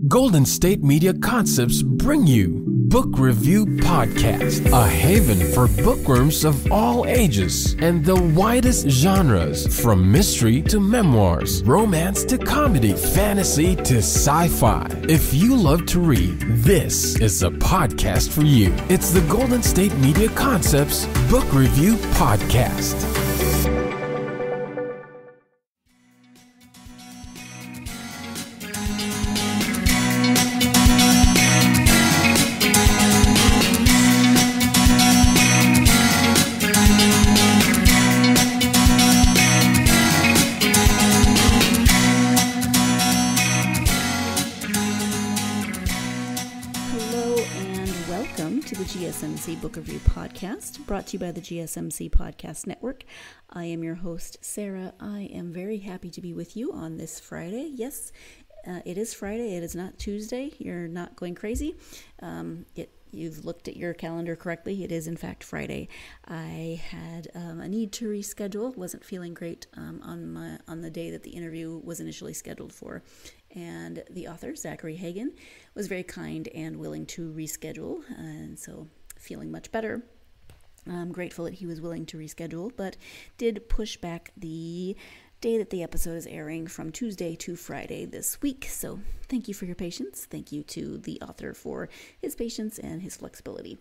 Golden State Media Concepts bring you Book Review Podcast, a haven for bookworms of all ages and the widest genres, from mystery to memoirs, romance to comedy, fantasy to sci-fi. If you love to read, this is a podcast for you. It's the Golden State Media Concepts Book Review Podcast. GSMC Book Review Podcast, brought to you by the GSMC Podcast Network. I am your host, Sarah. I am very happy to be with you on this Friday. Yes, it is Friday. It is not Tuesday. You're not going crazy. You've looked at your calendar correctly. It is, in fact, Friday. I had a need to reschedule. Wasn't feeling great on the day that the interview was initially scheduled for. And the author, Zachary Hagen, was very kind and willing to reschedule, and so feeling much better. I'm grateful that he was willing to reschedule, but did push back the day that the episode is airing from Tuesday to Friday this week. So thank you for your patience. Thank you to the author for his patience and his flexibility.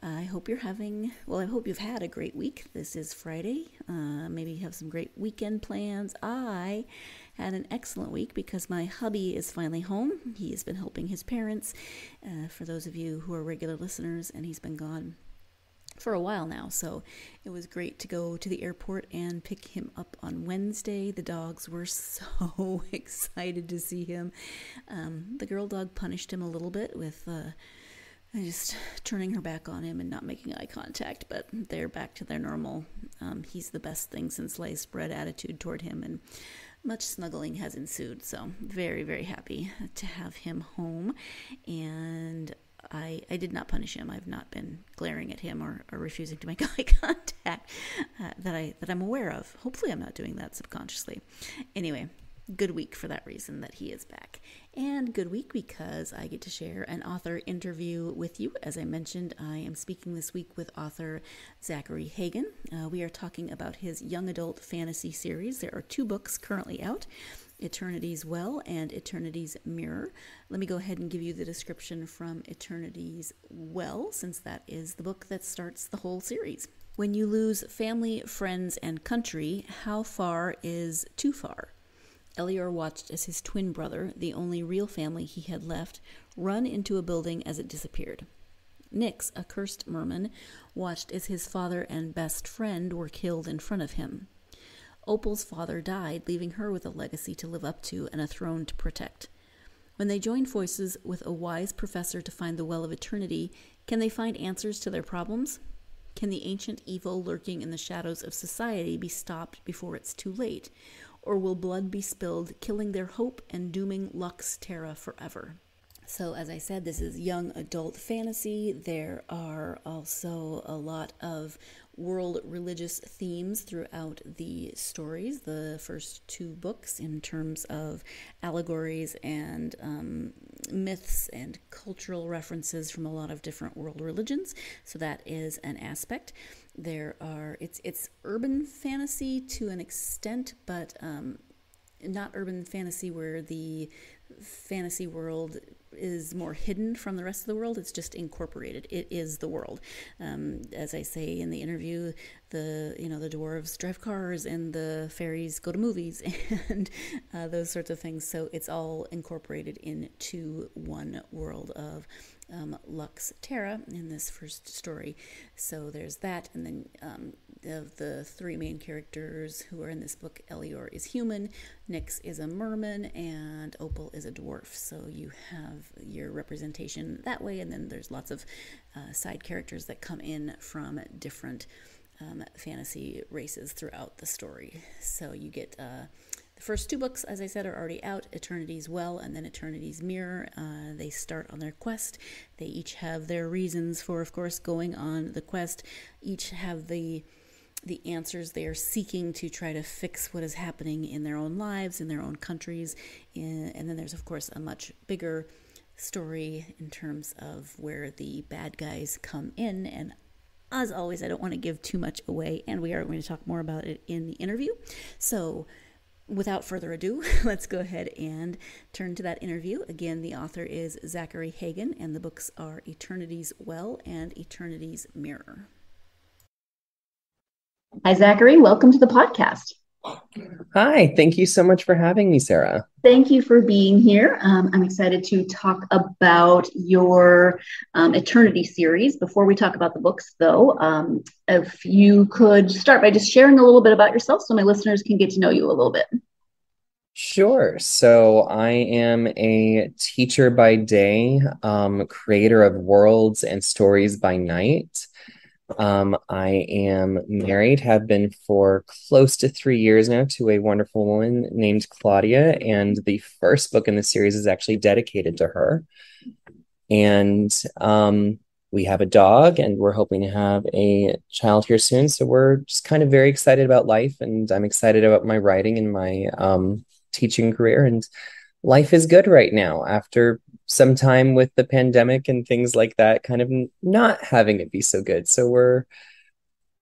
I hope you've had a great week. This is Friday. Maybe you have some great weekend plans. I had an excellent week because my hubby is finally home. He has been helping his parents, for those of you who are regular listeners, and he's been gone for a while now. So it was great to go to the airport and pick him up on Wednesday. The dogs were so excited to see him. The girl dog punished him a little bit with just turning her back on him and not making eye contact, but they're back to their normal he's the best thing since sliced bread attitude toward him, and much snuggling has ensued. So very, very happy to have him home. And I did not punish him. I've not been glaring at him or refusing to make eye contact that I'm aware of. Hopefully I'm not doing that subconsciously. Anyway, good week for that reason that he is back. And good week because I get to share an author interview with you. As I mentioned, I am speaking this week with author Zachary Hagen. We are talking about his young adult fantasy series. There are 2 books currently out, Eternity's Well and Eternity's Mirror. Let me go ahead and give you the description from Eternity's Well, since that is the book that starts the whole series. When you lose family, friends, and country, how far is too far? Elior watched as his twin brother, the only real family he had left, run into a building as it disappeared. Nyx, a cursed merman, watched as his father and best friend were killed in front of him. Opal's father died, leaving her with a legacy to live up to and a throne to protect. When they join forces with a wise professor to find the Well of Eternity, can they find answers to their problems? Can the ancient evil lurking in the shadows of society be stopped before it's too late? Or will blood be spilled, killing their hope and dooming Lux Terra forever? So, as I said, this is young adult fantasy. There are also a lot of world religious themes throughout the stories, the first 2 books, in terms of allegories and myths and cultural references from a lot of different world religions. So that is an aspect. It's urban fantasy to an extent, but not urban fantasy where the fantasy world is more hidden from the rest of the world. It's just incorporated. It is the world. As I say in the interview, the dwarves drive cars and the fairies go to movies and those sorts of things. So it's all incorporated into one world of Lux Terra in this first story. So there's that, and then of the 3 main characters who are in this book, Elior is human, Nyx is a merman, and Opal is a dwarf. So you have your representation that way, and then there's lots of side characters that come in from different fantasy races throughout the story. So you get the first 2 books, as I said, are already out, Eternity's Well and then Eternity's Mirror. They start on their quest. They each have their reasons for, of course, going on the quest. Each have the the answers they are seeking to try to fix what is happening in their own lives, in their own countries. And then there's, of course, a much bigger story in terms of where the bad guys come in. And as always, I don't want to give too much away, and we are going to talk more about it in the interview. So without further ado, let's go ahead and turn to that interview. Again, the author is Zachary Hagen, and the books are Eternity's Well and Eternity's Mirror. Hi, Zachary. Welcome to the podcast. Hi, thank you so much for having me, Sarah. Thank you for being here. I'm excited to talk about your Eternity series. Before we talk about the books, though, if you could start by just sharing a little bit about yourself so my listeners can get to know you a little bit. Sure. So I am a teacher by day, creator of worlds and stories by night. I am married, have been for close to 3 years now to a wonderful woman named Claudia, and the first book in the series is actually dedicated to her. And we have a dog, and we're hoping to have a child here soon. So we're just kind of very excited about life, and I'm excited about my writing and my teaching career, and life is good right now after some time with the pandemic and things like that, kind of not having it be so good. So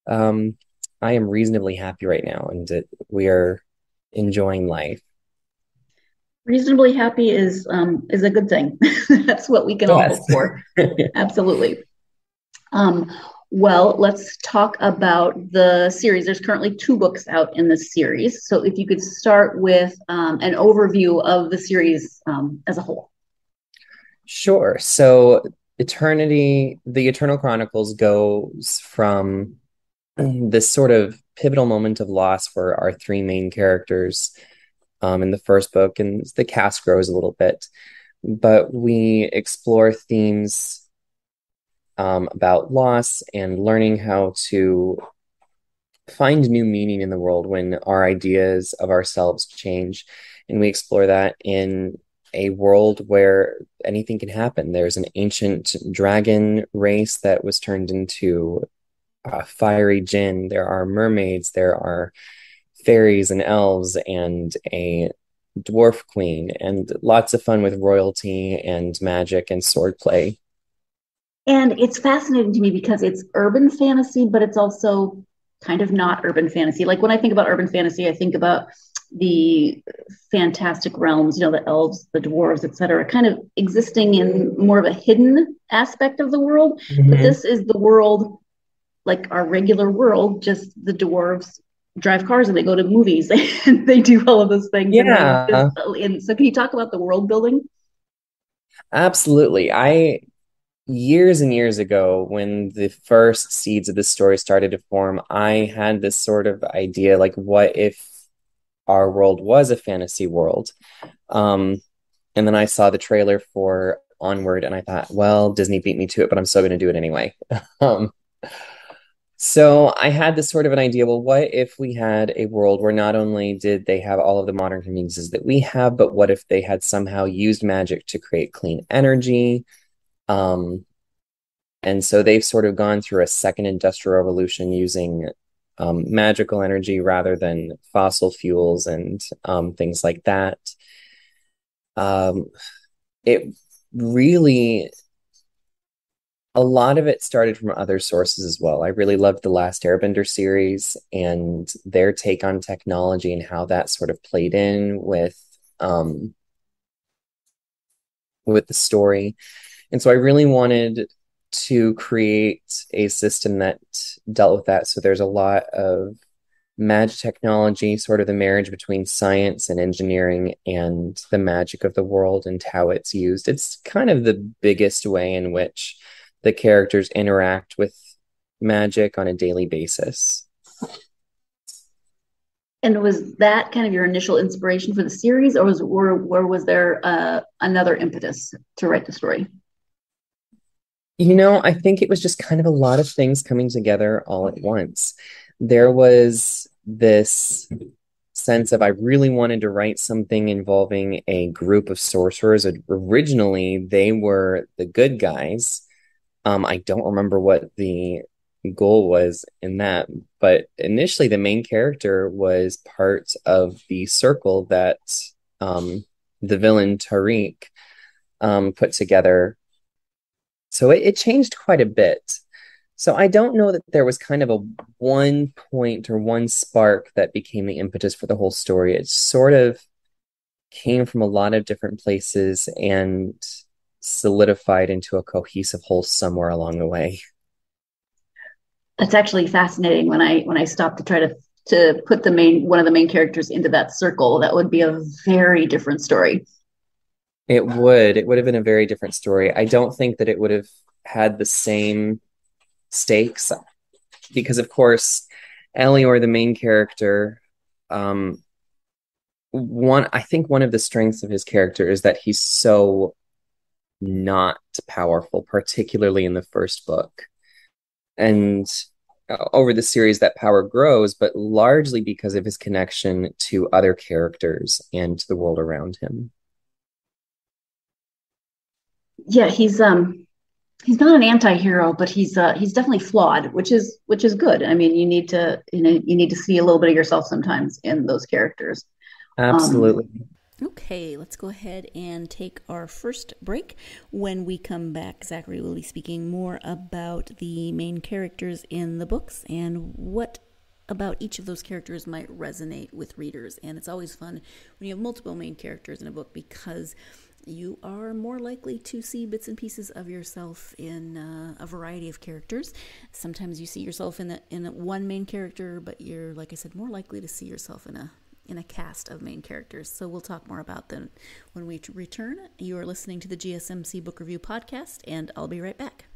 I am reasonably happy right now, and we are enjoying life. Reasonably happy is a good thing. That's what we can all hope for. Absolutely. Well, let's talk about the series. There's currently 2 books out in the series. So if you could start with an overview of the series as a whole. Sure. So the Eternal Chronicles goes from this sort of pivotal moment of loss for our 3 main characters in the first book, and the cast grows a little bit. But we explore themes about loss and learning how to find new meaning in the world when our ideas of ourselves change. And we explore that in a world where anything can happen. There's an ancient dragon race that was turned into fiery djinn. There are mermaids, there are fairies and elves, and a dwarf queen, and lots of fun with royalty and magic and swordplay. And it's fascinating to me because it's urban fantasy, but it's also kind of not urban fantasy. Like when I think about urban fantasy, I think about the fantastic realms, the elves, the dwarves, etc., kind of existing in more of a hidden aspect of the world. Mm-hmm. But this is the world, like our regular world, just the dwarves drive cars and they go to movies and they do all of those things. Yeah. And so can you talk about the world building? Absolutely. Years and years ago, when the first seeds of this story started to form, I had this sort of idea, like, what if our world was a fantasy world? And then I saw the trailer for Onward, and I thought, well, Disney beat me to it, but I'm still going to do it anyway. So I had this sort of an idea, well, what if we had a world where not only did they have all of the modern conveniences that we have, but what if they had somehow used magic to create clean energy? And so they've sort of gone through a second industrial revolution using magical energy rather than fossil fuels and things like that. It really, a lot of it started from other sources as well. I really loved the Last Airbender series and their take on technology and how that sort of played in with the story. And so I really wanted to create a system that dealt with that. So there's a lot of magic technology, sort of the marriage between science and engineering and the magic of the world and how it's used. It's kind of the biggest way in which the characters interact with magic on a daily basis. And was that kind of your initial inspiration for the series, or was there another impetus to write the story? I think it was just kind of a lot of things coming together all at once. There was this sense of I really wanted to write something involving a group of sorcerers. Originally, they were the good guys. I don't remember what the goal was in that. But initially, the main character was part of the circle that the villain Tariq put together. So it changed quite a bit. So I don't know that there was kind of a one point or one spark that became the impetus for the whole story. It sort of came from a lot of different places and solidified into a cohesive whole somewhere along the way. That's actually fascinating. When I stopped to try to put the main one of the main characters into that circle, that would be a very different story. It would have been a very different story. I don't think that it would have had the same stakes because, of course, Elior, the main character, I think one of the strengths of his character is that he's so not powerful, particularly in the first book. And over the series, that power grows, but largely because of his connection to other characters and to the world around him. Yeah, he's not an anti-hero, but he's definitely flawed, which is good. I mean, you need to see a little bit of yourself sometimes in those characters. Absolutely. Okay, let's go ahead and take our first break. When we come back, Zachary will be speaking more about the main characters in the books and what about each of those characters might resonate with readers. And it's always fun when you have multiple main characters in a book because you are more likely to see bits and pieces of yourself in a variety of characters. Sometimes you see yourself in one main character, but you're, like I said, more likely to see yourself in a cast of main characters. So we'll talk more about them when we return. You are listening to the GSMC Book Review Podcast, and I'll be right back.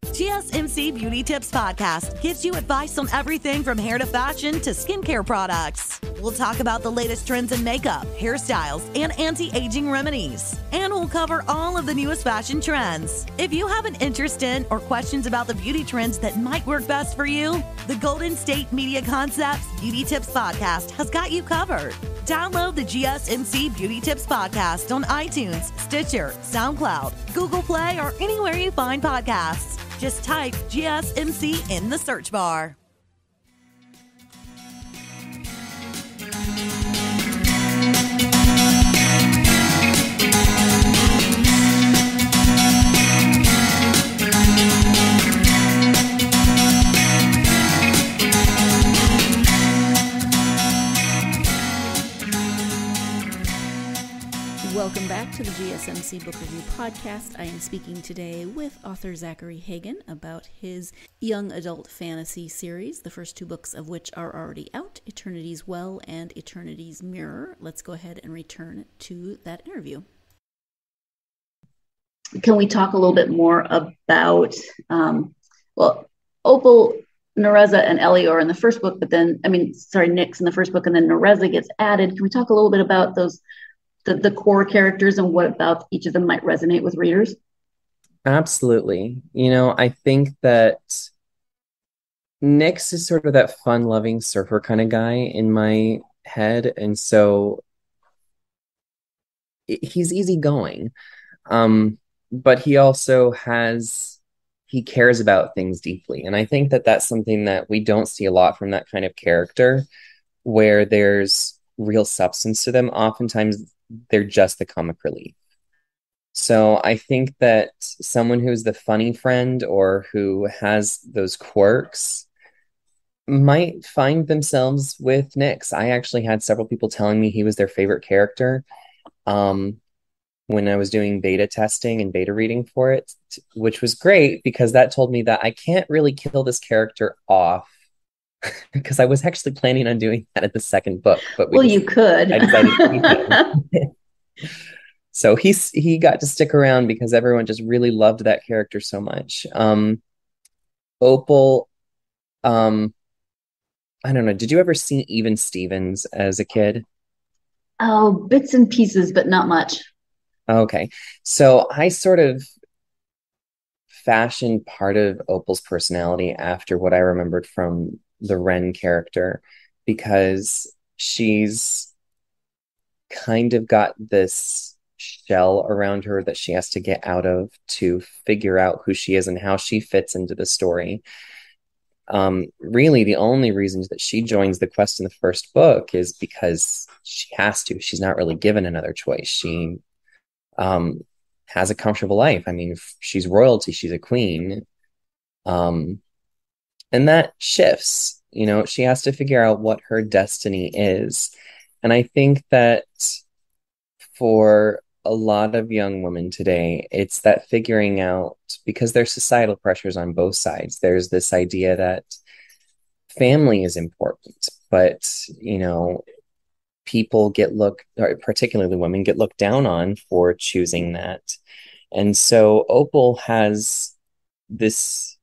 GSMC Beauty Tips Podcast gives you advice on everything from hair to fashion to skincare products. We'll talk about the latest trends in makeup, hairstyles, and anti-aging remedies. And we'll cover all of the newest fashion trends. If you have an interest in or questions about the beauty trends that might work best for you, the Golden State Media Concepts Beauty Tips Podcast has got you covered. Download the GSMC Beauty Tips Podcast on iTunes, Stitcher, SoundCloud, Google Play, or anywhere you find podcasts. Just type GSMC in the search bar. Welcome back to the GSMC Book Review Podcast. I am speaking today with author Zachary Hagen about his young adult fantasy series, the first two books of which are already out, Eternity's Well and Eternity's Mirror. Let's go ahead and return to that interview. Can we talk a little bit more about, Opal, Nereza, and Elior in the first book, Nyx in the first book, and then Nereza gets added. Can we talk a little bit about those the core characters and what about each of them might resonate with readers? Absolutely. I think that Nyx is sort of that fun-loving surfer kind of guy in my head, and so he's easygoing. But he also he cares about things deeply, and I think that that's something that we don't see a lot from that kind of character, where there's real substance to them. Oftentimes they're just the comic relief. So I think that someone who's the funny friend or who has those quirks might find themselves with Nyx. I actually had several people telling me he was their favorite character when I was doing beta testing and beta reading for it, which was great because that told me that I can't really kill this character off because I was actually planning on doing that at the second book. But you could. I decided to keep him. So he got to stick around because everyone just really loved that character so much. Opal, I don't know. Did you ever see Even Stevens as a kid? Oh, bits and pieces, but not much. Okay. So I sort of fashioned part of Opal's personality after what I remembered from the Ren character, because she's kind of got this shell around her that she has to get out of to figure out who she is and how she fits into the story. Really, the only reason that she joins the quest in the first book is because she has to. She's not really given another choice. She um, has a comfortable life. I mean, she's royalty, she's a queen. Um, and that shifts. She has to figure out what her destiny is. And I think that for a lot of young women today, it's that figuring out, because there's societal pressures on both sides. There's this idea that family is important, but people get looked, or particularly women, get looked down on for choosing that. And so Opal has this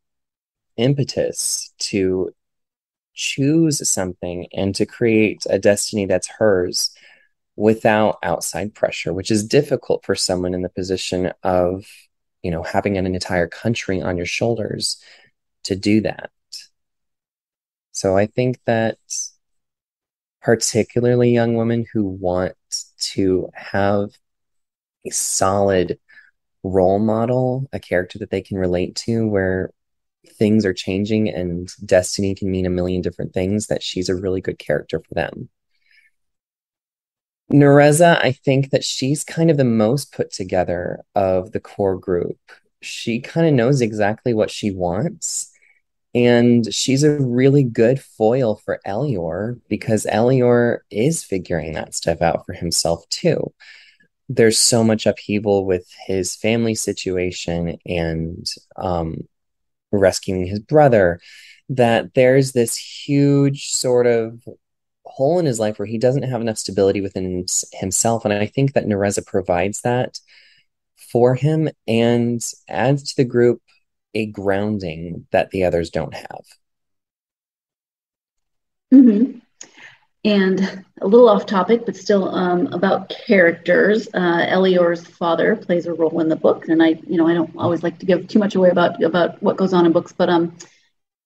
impetus to choose something and to create a destiny that's hers without outside pressure, which is difficult for someone in the position of, having an entire country on your shoulders to do that. So I think that particularly young women who want to have a solid role model, a character that they can relate to, where things are changing and destiny can mean a million different things, that she's a really good character for them. Nereza, I think that she's kind of the most put together of the core group. She kind of knows exactly what she wants, and she's a really good foil for Elior, because Elior is figuring that stuff out for himself too. There's so much upheaval with his family situation and rescuing his brother, that there's this huge sort of hole in his life where he doesn't have enough stability within himself. And I think that Nereza provides that for him and adds to the group a grounding that the others don't have. Mm-hmm. And a little off topic, but still about characters. Elior's father plays a role in the book, and I don't always like to give too much away about what goes on in books, but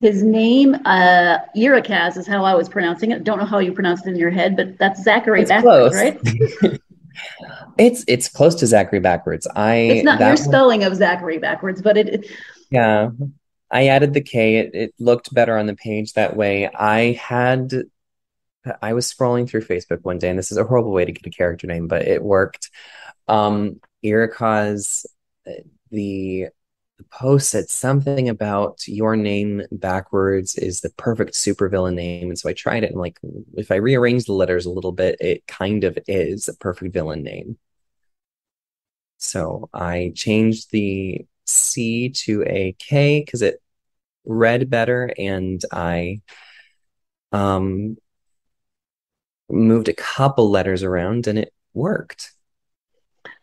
his name, Irakaz, is how I was pronouncing it. Don't know how you pronounce it in your head, but that's Zachary backwards, right? It's close to Zachary backwards. It's not your spelling of Zachary backwards, but it. Yeah, I added the K. It looked better on the page that way. I was scrolling through Facebook one day, and this is a horrible way to get a character name, but it worked. Irakaz, the post said something about your name backwards is the perfect supervillain name. And so I tried it, and like, if I rearrange the letters a little bit, it kind of is a perfect villain name. So I changed the C to a K because it read better, and I moved a couple letters around, and it worked.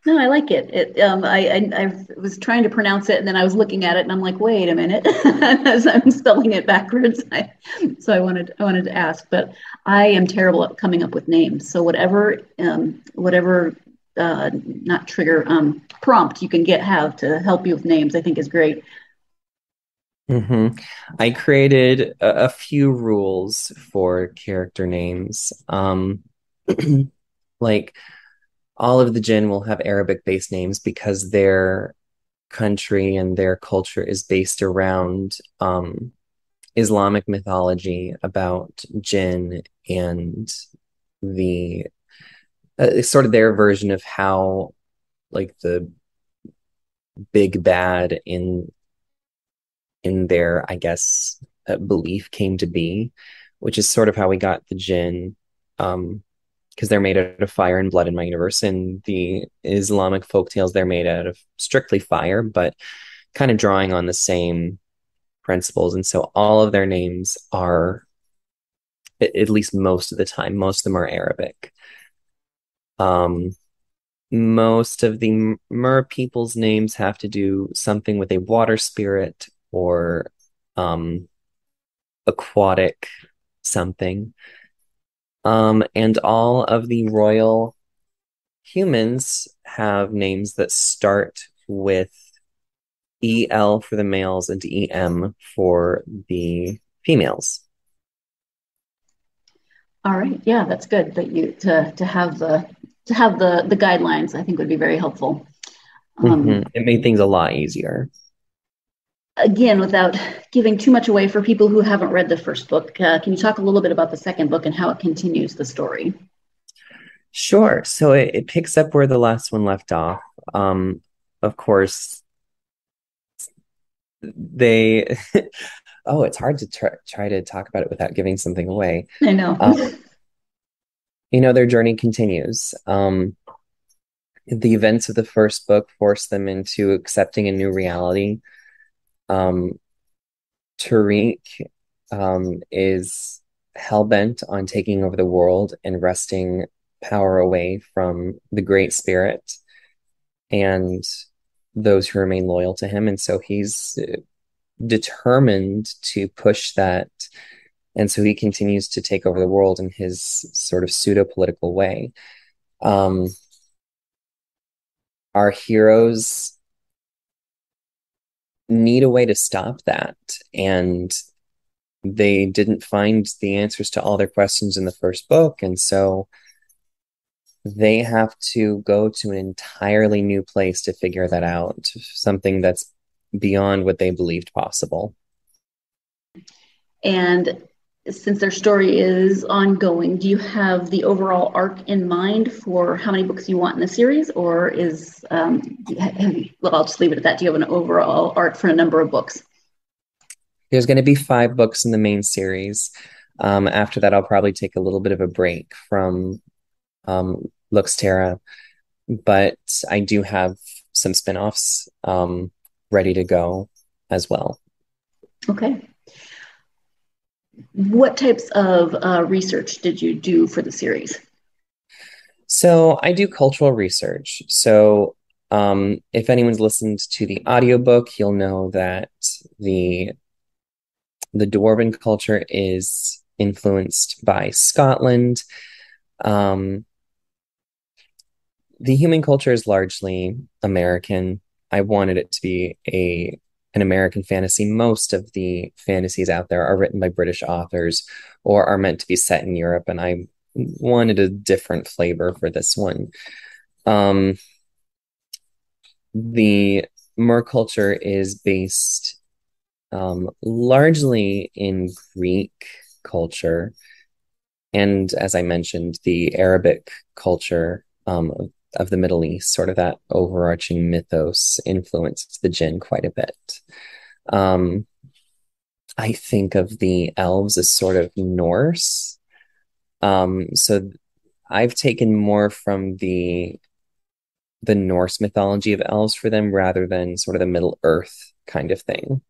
No, I like it. I was trying to pronounce it, and then I was looking at it, and I'm like, wait a minute, as I'm spelling it backwards. So I wanted to ask, but I am terrible at coming up with names. So whatever not trigger prompt you can have to help you with names, I think is great. Mm-hmm. I created a few rules for character names. Like, all of the jinn will have Arabic-based names because their country and their culture is based around Islamic mythology about jinn and the sort of their version of how, like, the big bad in their, I guess, belief came to be, which is sort of how we got the jinn. Because they're made out of fire and blood in my universe. And the Islamic folktales, they're made out of strictly fire, but kind of drawing on the same principles. And so all of their names are, at least most of the time, most of them are Arabic. Most of the Mer people's names have to do something with a water spirit or aquatic something. And all of the royal humans have names that start with EL for the males and EM for the females. All right, yeah, that's good that you to have the guidelines. I think would be very helpful. It made things a lot easier. again, without giving too much away for people who haven't read the first book, can you talk a little bit about the second book and how it continues the story? Sure. So it picks up where the last one left off. Of course, they oh, it's hard to try to talk about it without giving something away. I know. Their journey continues. The events of the first book force them into accepting a new reality. Tariq is hell-bent on taking over the world and wresting power away from the Great Spirit and those who remain loyal to him. And so he's determined to push that. And so he continues to take over the world in his sort of pseudo-political way. Our heroes need a way to stop that. And they didn't find the answers to all their questions in the first book. And so they have to go to an entirely new place to figure that out, something that's beyond what they believed possible. And since their story is ongoing, do you have the overall arc in mind for how many books you want in the series, or is well, I'll just leave it at that. Do you have an overall arc for a number of books? There's going to be 5 books in the main series. After that, I'll probably take a little bit of a break from Lux Terra, but I do have some spinoffs ready to go as well. Okay. What types of research did you do for the series? So I do cultural research. So if anyone's listened to the audiobook, you'll know that the Dwarven culture is influenced by Scotland. The human culture is largely American. I wanted it to be an American fantasy. Most of the fantasies out there are written by British authors or are meant to be set in Europe, and I wanted a different flavor for this one. The Mer culture is based largely in Greek culture, and as I mentioned, the Arabic culture of the Middle East, sort of that overarching mythos influenced the Jinn quite a bit. I think of the elves as sort of Norse. So I've taken more from the Norse mythology of elves for them rather than sort of the Middle Earth kind of thing.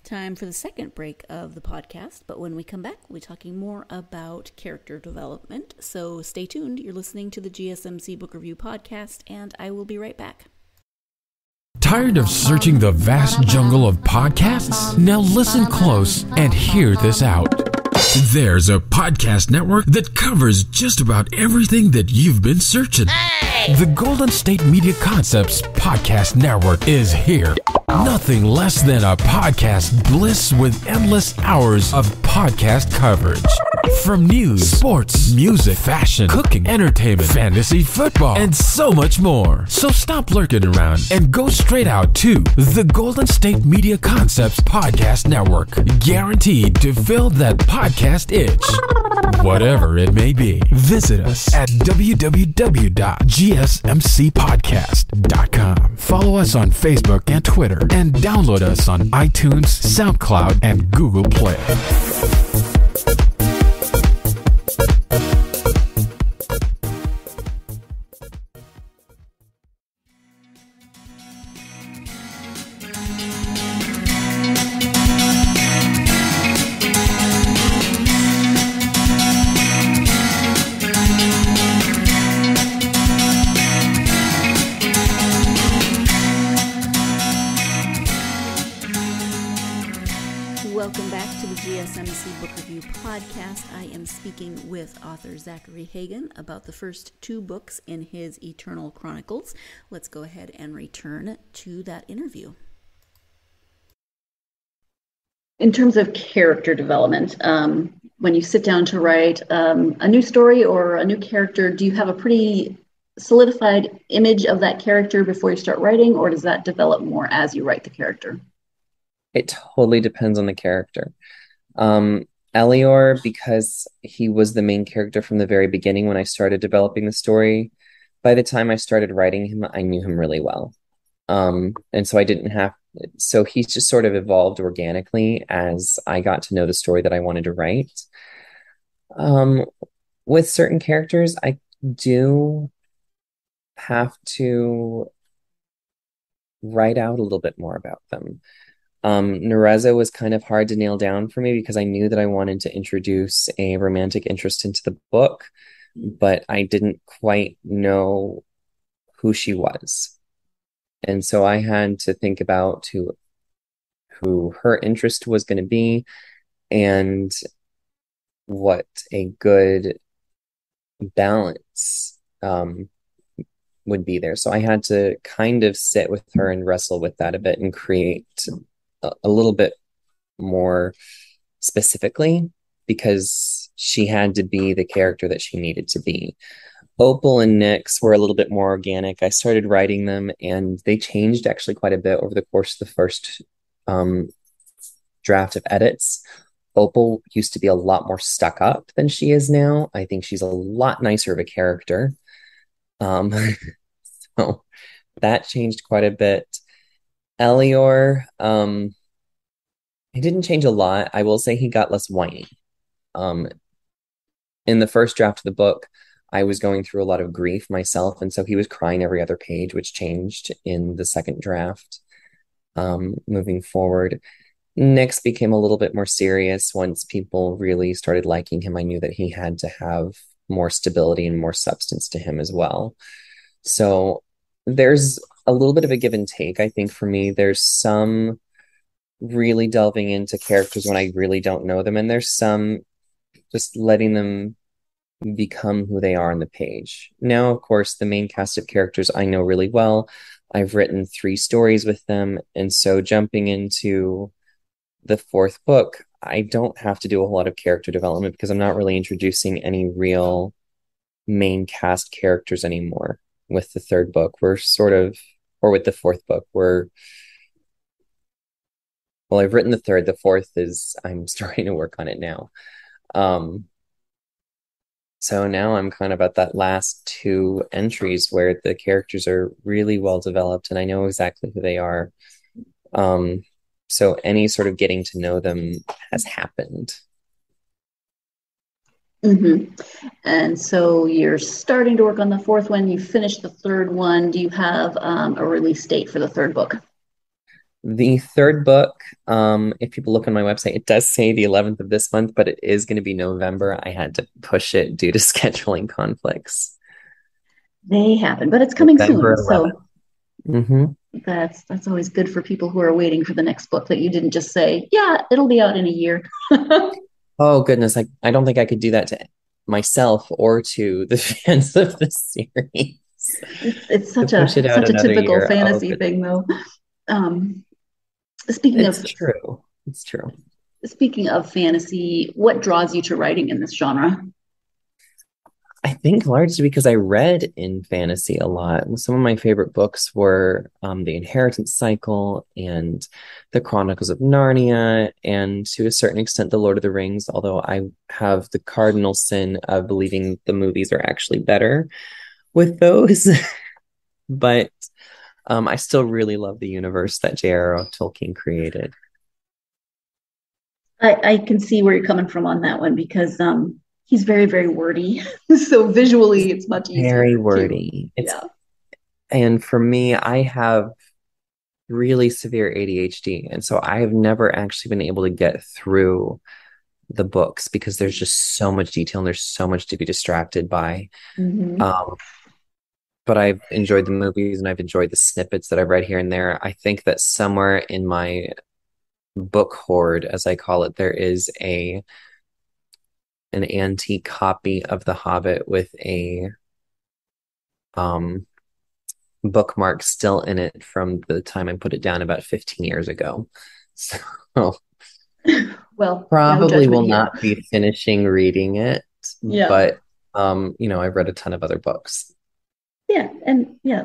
Time for the second break of the podcast, but when we come back, we'll be talking more about character development. So stay tuned. You're listening to the GSMC Book Review Podcast, and I will be right back. Tired of searching the vast jungle of podcasts? Now listen close and hear this out. There's a podcast network that covers just about everything that you've been searching. Hey! The Golden State Media Concepts Podcast Network is here. Nothing less than a podcast bliss with endless hours of podcast coverage. From news, sports, music, fashion, cooking, entertainment, fantasy, football, and so much more. So stop lurking around and go straight out to the Golden State Media Concepts Podcast Network. Guaranteed to fill that podcast itch. Whatever it may be. Visit us at www.gsmcpodcast.com. Follow us on Facebook and Twitter, and download us on iTunes, SoundCloud, and Google Play. Welcome back to the GSMC Book Review Podcast. I am speaking with author Zachary Hagen about the first 2 books in his Eternal Chronicles. Let's go ahead and return to that interview. In terms of character development, when you sit down to write a new story or a new character, do you have a pretty solidified image of that character before you start writing, or does that develop more as you write the character? It totally depends on the character. Elior, because he was the main character from the very beginning when I started developing the story, by the time I started writing him, I knew him really well. And so I didn't have, so he's just sort of evolved organically as I got to know the story that I wanted to write. With certain characters, I do have to write out a little bit more about them. Nereza was kind of hard to nail down for me because I knew that I wanted to introduce a romantic interest into the book, but I didn't quite know who she was. And so I had to think about who her interest was going to be and what a good balance would be there. So I had to kind of sit with her and wrestle with that a bit and create a little bit more specifically because she had to be the character that she needed to be. Opal and Nyx were a little bit more organic. I started writing them and they changed actually quite a bit over the course of the first draft of edits. Opal used to be a lot more stuck up than she is now. I think she's a lot nicer of a character. So that changed quite a bit. Elior, he didn't change a lot. I will say he got less whiny. In the first draft of the book, I was going through a lot of grief myself, and so he was crying every other page, which changed in the second draft. Moving forward, Nyx became a little bit more serious once people really started liking him. I knew that he had to have more stability and more substance to him as well. So there's a little bit of a give and take, I think, for me. There's some really delving into characters when I really don't know them, and there's some just letting them become who they are on the page. Now, of course, the main cast of characters I know really well. I've written 3 stories with them, and so jumping into the 4th book, I don't have to do a whole lot of character development because I'm not really introducing any real main cast characters anymore. With the 3rd book, we're sort of, or with the 4th book, well, I've written the 3rd, the 4th is, I'm starting to work on it now. So now I'm kind of at that last 2 entries where the characters are really well developed and I know exactly who they are. So any sort of getting to know them has happened. Mm-hmm. And so you're starting to work on the 4th one. You finished the 3rd one. Do you have a release date for the 3rd book? The 3rd book, if people look on my website, it does say the 11th of this month, but it is going to be November. I had to push it due to scheduling conflicts. They happen, but it's coming November soon. 11th. So Mm-hmm. that's always good for people who are waiting for the next book, that you didn't just say, yeah, it'll be out in a year. Oh, goodness. I don't think I could do that to myself or to the fans of the series. It's such To push it out a another typical year. fantasy Oh, thing, though. Speaking it's of true. It's true. Speaking of fantasy, what draws you to writing in this genre? I think largely because I read in fantasy a lot. Some of my favorite books were The Inheritance Cycle and The Chronicles of Narnia, and to a certain extent, The Lord of the Rings, although I have the cardinal sin of believing the movies are actually better with those. But I still really love the universe that J.R.R. Tolkien created. I can see where you're coming from on that one, because he's very, very wordy. So visually, it's much easier. Very wordy. Yeah. And for me, I have really severe ADHD. And so I have never actually been able to get through the books because there's just so much detail and there's so much to be distracted by. Mm-hmm. But I've enjoyed the movies and I've enjoyed the snippets that I've read here and there. I think that somewhere in my book hoard, as I call it, there is an antique copy of The Hobbit with a bookmark still in it from the time I put it down about 15 years ago. So well, probably no will here. not be finishing reading it. Yeah. But I've read a ton of other books. Yeah, and yeah,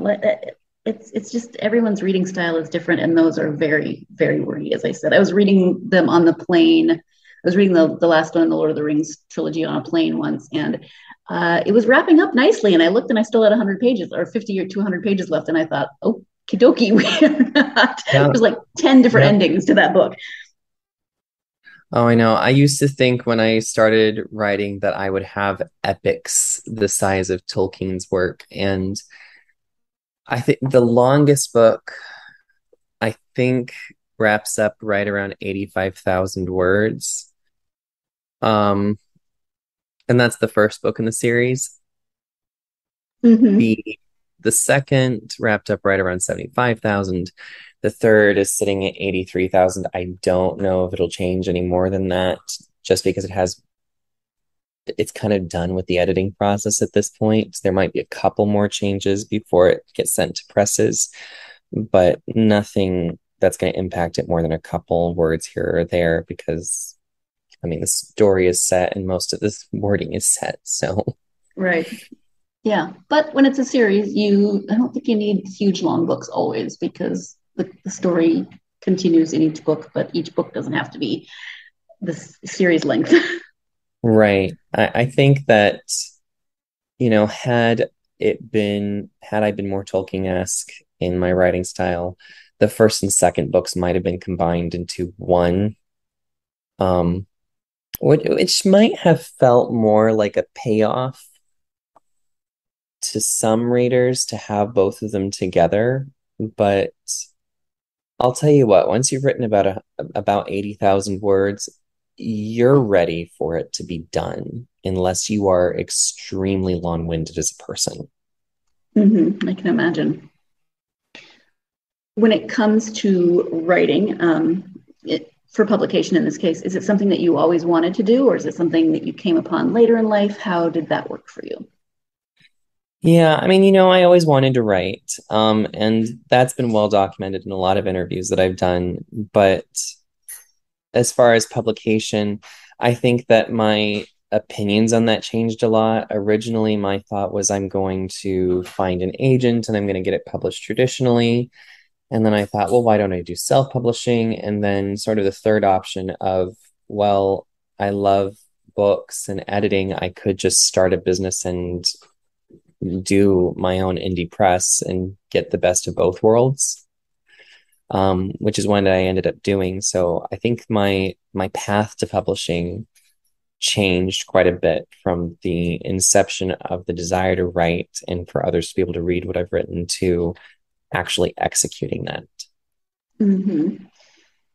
it's just everyone's reading style is different, and those are very, very wordy. As I said, I was reading them on the plane. I was reading the last one in the Lord of the Rings trilogy on a plane once, and it was wrapping up nicely. And I looked, and I still had 100 pages or 50 or 200 pages left, and I thought, oh, kidoki, we're not. Yeah. There's like 10 different Yeah. endings to that book. Oh, I know. I used to think when I started writing that I would have epics the size of Tolkien's work. And I think the longest book, I think, wraps up right around 85,000 words. Um, and that's the first book in the series. Mm-hmm. The second wrapped up right around 75,000. The third is sitting at 83,000. I don't know if it'll change any more than that, just because it's kind of done with the editing process at this point. There might be a couple more changes before it gets sent to presses, but nothing that's going to impact it more than a couple words here or there, because I mean, the story is set and most of this wording is set. So, Right. Yeah, but when it's a series, I don't think you need huge long books always, because the story continues in each book, but each book doesn't have to be this series length. right. I think that, had I been more Tolkien-esque in my writing style, the first and second books might have been combined into one, which might have felt more like a payoff to some readers to have both of them together. But I'll tell you what, once you've written about 80,000 words, you're ready for it to be done, unless you are extremely long-winded as a person. I can imagine. When it comes to writing, for publication in this case, is it something that you always wanted to do, or is it something that you came upon later in life? How did that work for you? Yeah, I mean, I always wanted to write, and that's been well documented in a lot of interviews that I've done. But as far as publication, I think that my opinions on that changed a lot. Originally, my thought was I'm going to find an agent and I'm going to get it published traditionally. And then I thought, well, why don't I do self-publishing? And then sort of the third option of, well, I love books and editing. I could just start a business and do my own indie press and get the best of both worlds, which is what I ended up doing. So I think my path to publishing changed quite a bit from the inception of the desire to write and for others to be able to read what I've written to actually executing that. Mm-hmm.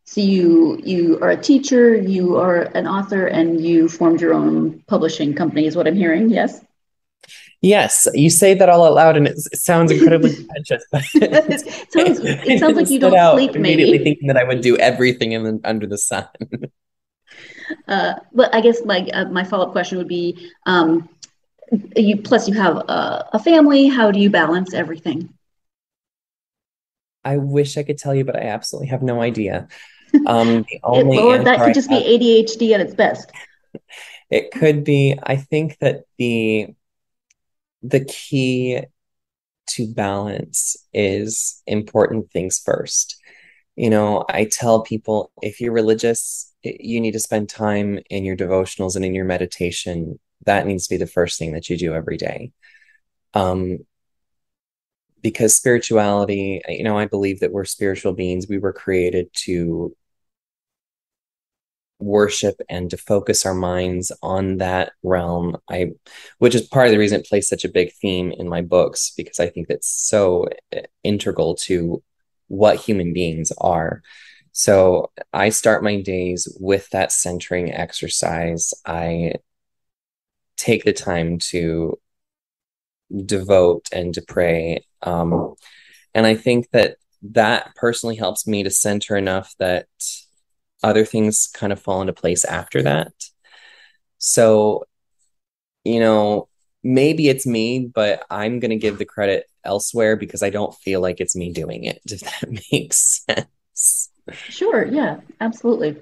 So you are a teacher, you are an author, and you formed your own publishing company, is what I'm hearing. Yes. Yes, you say that all out loud, and it sounds incredibly pretentious. But it sounds like you stood don't out sleep, immediately maybe. thinking that I would do everything under the sun. But I guess my follow-up question would be, you have a family. How do you balance everything? I wish I could tell you, but I absolutely have no idea. The only Or that answer could I just be have, ADHD at its best. it could be, I think that the key to balance is important things first. I tell people, if you're religious, you need to spend time in your devotionals and in your meditation. That needs to be the first thing that you do every day. Because spirituality, I believe that we're spiritual beings. We were created to worship and to focus our minds on that realm. Which is part of the reason it plays such a big theme in my books, because I think that's so integral to what human beings are. So I start my days with that centering exercise. I take the time to devote and to pray. And I think that personally helps me to center enough that other things kind of fall into place after that. So, maybe it's me, but I'm going to give the credit elsewhere because I don't feel like it's me doing it, if that makes sense. Sure. Yeah. Absolutely.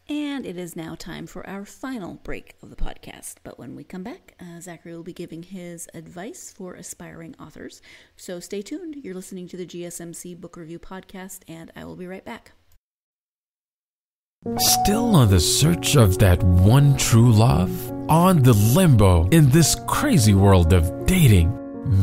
And it is now time for our final break of the podcast. But when we come back, Zachary will be giving his advice for aspiring authors. So stay tuned. You're listening to the GSMC Book Review Podcast, and I will be right back. Still on the search of that one true love? On the limbo in this crazy world of dating,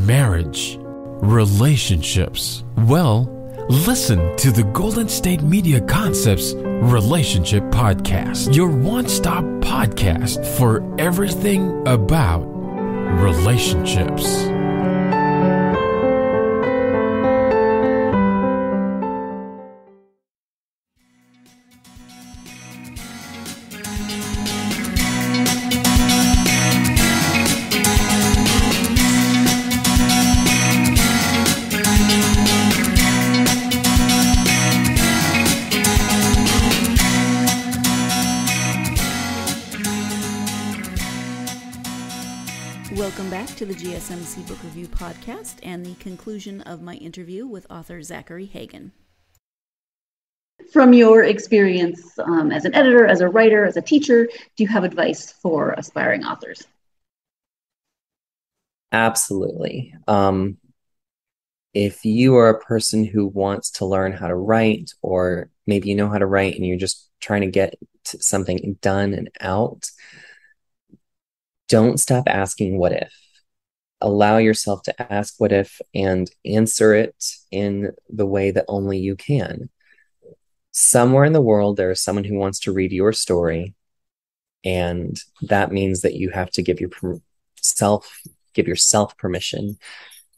marriage, relationships? Well, listen to the Golden State Media Concepts Relationship Podcast, your one-stop podcast for everything about relationships. Welcome back to the GSMC Book Review Podcast and the conclusion of my interview with author Zachary Hagen. From your experience as an editor, as a writer, as a teacher, do you have advice for aspiring authors? Absolutely. If you are a person who wants to learn how to write, or maybe you know how to write and you're just trying to get something done and out, don't stop asking what if. Allow yourself to ask what if and answer it in the way that only you can. Somewhere in the world, there is someone who wants to read your story, and that means that you have to give yourself permission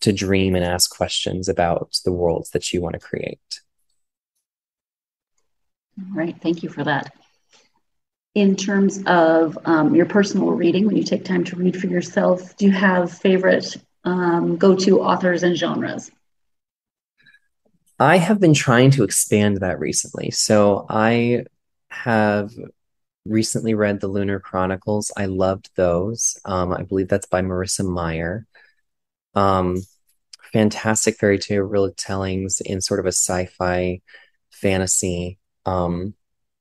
to dream and ask questions about the worlds that you want to create. All right, thank you for that. In terms of your personal reading, when you take time to read for yourself, do you have favorite go-to authors and genres? I have been trying to expand that recently. So I have recently read The Lunar Chronicles. I loved those. I believe that's by Marissa Meyer. Fantastic fairy tale retellings in sort of a sci-fi fantasy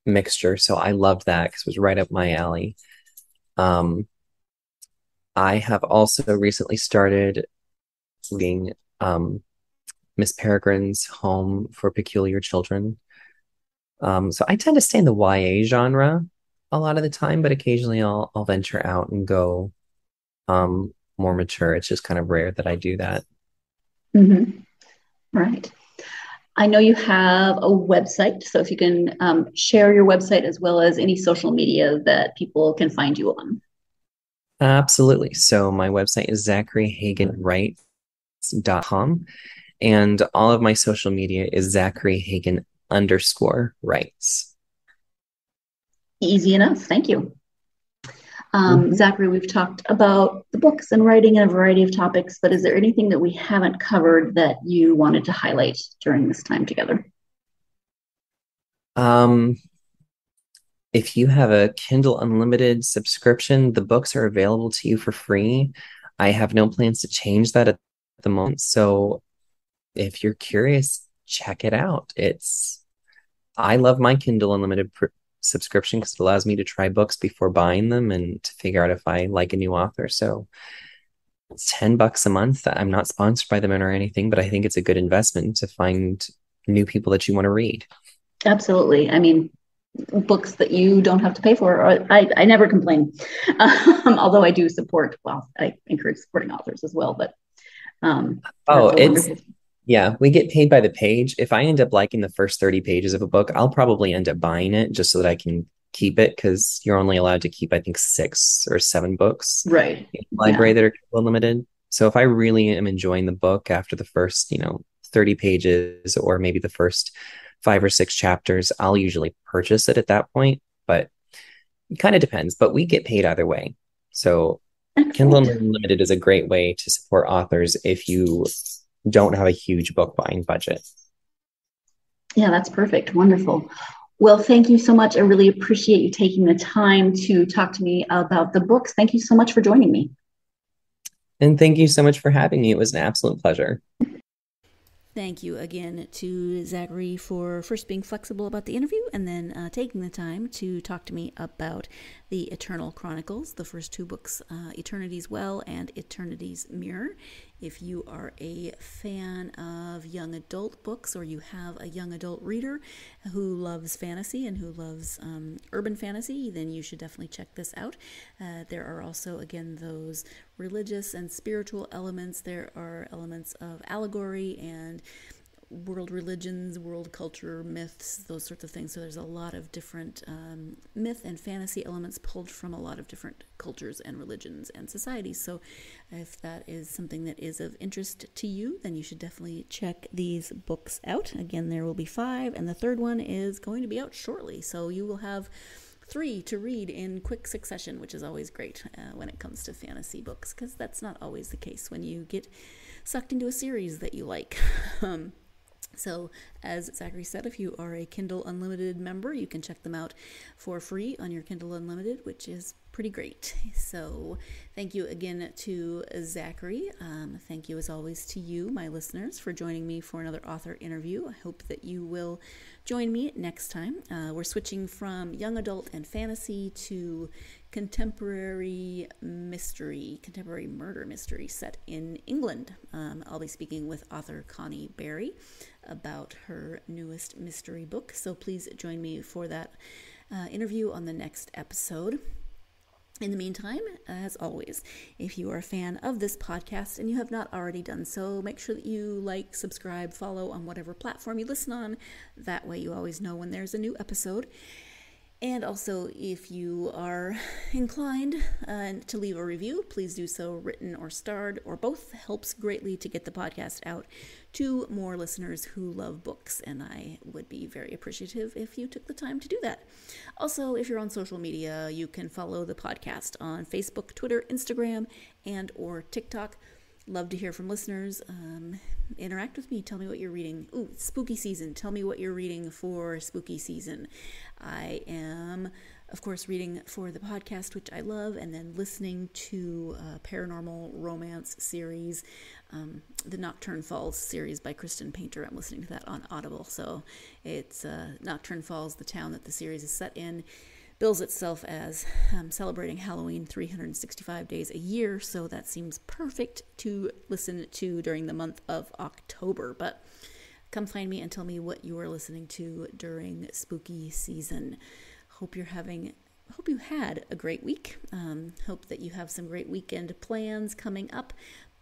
mixture. So I loved that because it was right up my alley. I have also recently started reading Miss Peregrine's Home for Peculiar Children. So I tend to stay in the YA genre a lot of the time, but occasionally I'll venture out and go more mature. It's just kind of rare that I do that. Mm-hmm. Right. I know you have a website, so if you can share your website as well as any social media that people can find you on. Absolutely. So my website is zacharyhagenwrites.com, and all of my social media is ZacharyHagen_writes. Easy enough. Thank you. Zachary, we've talked about the books and writing and a variety of topics, but is there anything that we haven't covered that you wanted to highlight during this time together? If you have a Kindle Unlimited subscription, the books are available to you for free. I have no plans to change that at the moment. So if you're curious, check it out. I love my Kindle Unlimited subscription because it allows me to try books before buying them and to figure out if I like a new author. So it's $10 a month. I'm not sponsored by them or anything, but I think it's a good investment to find new people that you want to read. Absolutely. I mean, books that you don't have to pay for, I never complain. Although I do I encourage supporting authors as well, but yeah, we get paid by the page. If I end up liking the first 30 pages of a book, I'll probably end up buying it just so that I can keep it, because you're only allowed to keep, I think, 6 or 7 books in the library that are limited. So if I really am enjoying the book after the first, 30 pages or maybe the first 5 or 6 chapters, I'll usually purchase it at that point. But it kind of depends. But we get paid either way. So Kindle Unlimited is a great way to support authors if you don't have a huge book buying budget. Yeah, that's perfect. Wonderful. Well, thank you so much. I really appreciate you taking the time to talk to me about the books. Thank you so much for joining me. And thank you so much for having me. It was an absolute pleasure. Thank you again to Zachary for first being flexible about the interview and then taking the time to talk to me about the Eternal Chronicles, the first two books, Eternity's Well and Eternity's Mirror. If you are a fan of young adult books or you have a young adult reader who loves fantasy and who loves urban fantasy, then you should definitely check this out. There are also, again, those religious and spiritual elements. There are elements of allegory and world religions, world culture, myths, those sorts of things. So there's a lot of different myth and fantasy elements pulled from a lot of different cultures and religions and societies. So if that is something that is of interest to you, then you should definitely check these books out. Again, there will be 5, and the third one is going to be out shortly. So you will have 3 to read in quick succession, which is always great when it comes to fantasy books, because that's not always the case when you get sucked into a series that you like. So, as Zachary said, if you are a Kindle Unlimited member, you can check them out for free on your Kindle Unlimited, which is pretty great. So, thank you again to Zachary. Thank you, as always, to you, my listeners, for joining me for another author interview. I hope that you will join me next time. We're switching from young adult and fantasy to contemporary murder mystery set in England. I'll be speaking with author Connie Berry about her newest mystery book, so please join me for that interview on the next episode. In the meantime, as always, if you are a fan of this podcast and you have not already done so, make sure that you like, subscribe, follow on whatever platform you listen on. That way you always know when there's a new episode. And also, if you are inclined to leave a review, please do so, written or starred, or both. Helps greatly to get the podcast out to more listeners who love books, and I would be very appreciative if you took the time to do that. Also, if you're on social media, you can follow the podcast on Facebook, Twitter, Instagram, and or TikTok. Love to hear from listeners. Interact with me. Tell me what you're reading. Ooh, it's spooky season. Tell me what you're reading for spooky season. I am, of course, reading for the podcast, which I love, and then listening to a paranormal romance series, the Nocturne Falls series by Kristen Painter. I'm listening to that on Audible. So it's Nocturne Falls, the town that the series is set in, bills itself as celebrating Halloween 365 days a year, so that seems perfect to listen to during the month of October. But come find me and tell me what you are listening to during spooky season. Hope you had a great week. Hope that you have some great weekend plans coming up.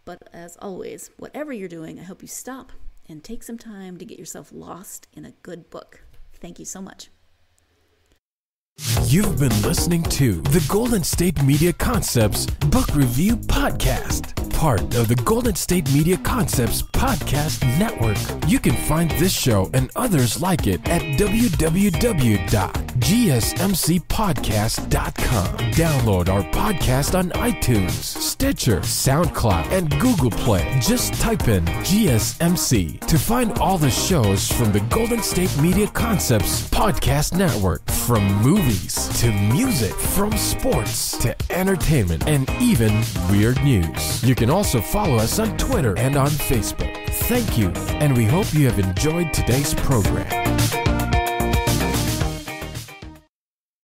But as always, whatever you're doing, I hope you stop and take some time to get yourself lost in a good book. Thank you so much. You've been listening to the Golden State Media Concepts Book Review Podcast, part of the Golden State Media Concepts Podcast Network. You can find this show and others like it at www.gsmcpodcast.com. Download our podcast on iTunes, Stitcher, SoundCloud, and Google Play. Just type in GSMC to find all the shows from the Golden State Media Concepts Podcast Network, from movies to music, from sports to entertainment, and even weird news. You can also follow us on Twitter and on Facebook. Thank you, and we hope you have enjoyed today's program.